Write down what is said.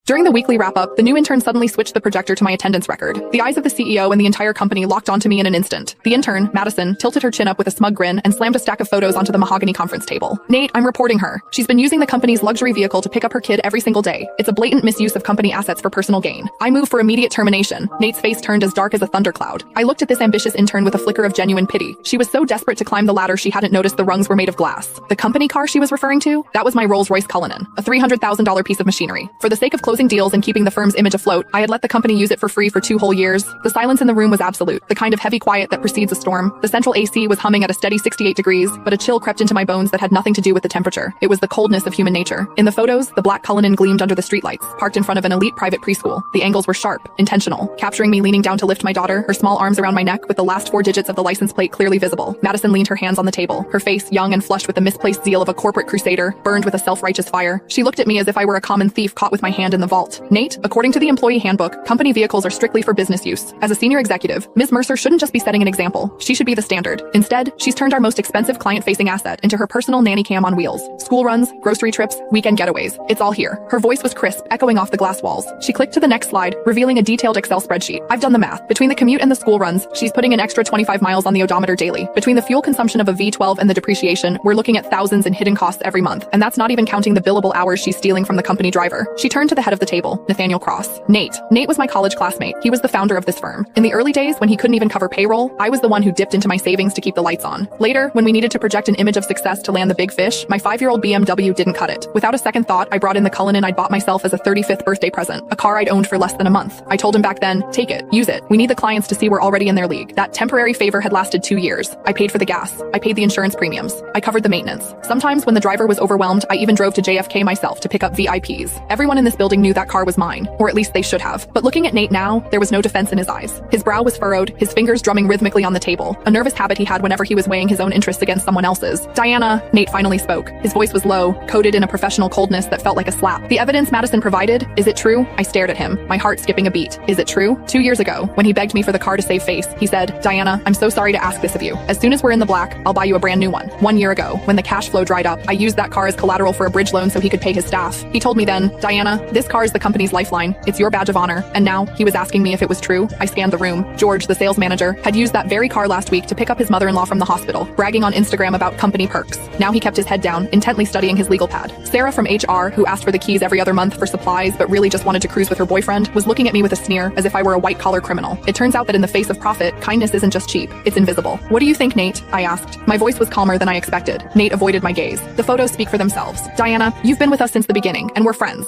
During the weekly wrap-up, the new intern suddenly switched the projector to my attendance record. The eyes of the CEO and the entire company locked onto me in an instant. The intern, Madison, tilted her chin up with a smug grin and slammed a stack of photos onto the mahogany conference table. Nate, I'm reporting her. She's been using the company's luxury vehicle to pick up her kid every single day. It's a blatant misuse of company assets for personal gain. I move for immediate termination. Nate's face turned as dark as a thundercloud. I looked at this ambitious intern with a flicker of genuine pity. She was so desperate to climb the ladder she hadn't noticed the rungs were made of glass. The company car she was referring to? That was my Rolls-Royce Cullinan, a $300,000 piece of machinery. For the sake of closing deals and keeping the firm's image afloat, I had let the company use it for free for 2 whole years. The silence in the room was absolute, the kind of heavy quiet that precedes a storm. The central AC was humming at a steady 68 degrees, but a chill crept into my bones that had nothing to do with the temperature. It was the coldness of human nature. In the photos, the black Cullinan gleamed under the streetlights, parked in front of an elite private preschool. The angles were sharp, intentional, capturing me leaning down to lift my daughter, her small arms around my neck with the last 4 digits of the license plate clearly visible. Madison leaned her hands on the table, her face, young and flushed with the misplaced zeal of a corporate crusader, burned with a self-righteous fire. She looked at me as if I were a common thief caught with my hand in the vault. Nate, according to the employee handbook, company vehicles are strictly for business use. As a senior executive, Ms. Mercer shouldn't just be setting an example. She should be the standard. Instead, she's turned our most expensive client-facing asset into her personal nanny cam on wheels. School runs, grocery trips, weekend getaways. It's all here. Her voice was crisp, echoing off the glass walls. She clicked to the next slide, revealing a detailed Excel spreadsheet. I've done the math. Between the commute and the school runs, she's putting an extra 25 miles on the odometer daily. Between the fuel consumption of a V12 and the depreciation, we're looking at thousands in hidden costs every month. And that's not even counting the billable hours she's stealing from the company driver. She turned to the head of the table, Nathaniel Cross. Nate was my college classmate. He was the founder of this firm. In the early days, when he couldn't even cover payroll, I was the one who dipped into my savings to keep the lights on. Later, when we needed to project an image of success to land the big fish, my 5-year-old BMW didn't cut it. Without a second thought, I brought in the Cullinan I'd bought myself as a 35th birthday present, a car I'd owned for less than a month. I told him back then, take it, use it. We need the clients to see we're already in their league. That temporary favor had lasted 2 years. I paid for the gas. I paid the insurance premiums. I covered the maintenance. Sometimes when the driver was overwhelmed, I even drove to JFK myself to pick up VIPs. Everyone in this building knew that car was mine, or at least they should have. But looking at Nate now, there was no defense in his eyes. His brow was furrowed, his fingers drumming rhythmically on the table, a nervous habit he had whenever he was weighing his own interests against someone else's. Diana, Nate finally spoke. His voice was low, coated in a professional coldness that felt like a slap. The evidence Madison provided, is it true? I stared at him, my heart skipping a beat. Is it true? 2 years ago, when he begged me for the car to save face, he said, Diana, I'm so sorry to ask this of you. As soon as we're in the black, I'll buy you a brand new one. 1 year ago, when the cash flow dried up, I used that car as collateral for a bridge loan so he could pay his staff. He told me then, Diana, this car is the company's lifeline. It's your badge of honor. And now, he was asking me if it was true. I scanned the room. George, the sales manager, had used that very car last week to pick up his mother-in-law from the hospital, bragging on Instagram about company perks. Now he kept his head down, intently studying his legal pad. Sarah from HR, who asked for the keys every other month for supplies but really just wanted to cruise with her boyfriend, was looking at me with a sneer as if I were a white-collar criminal. It turns out that in the face of profit, kindness isn't just cheap, it's invisible. What do you think, Nate? I asked. My voice was calmer than I expected. Nate avoided my gaze. The photos speak for themselves. Diana, you've been with us since the beginning, and we're friends.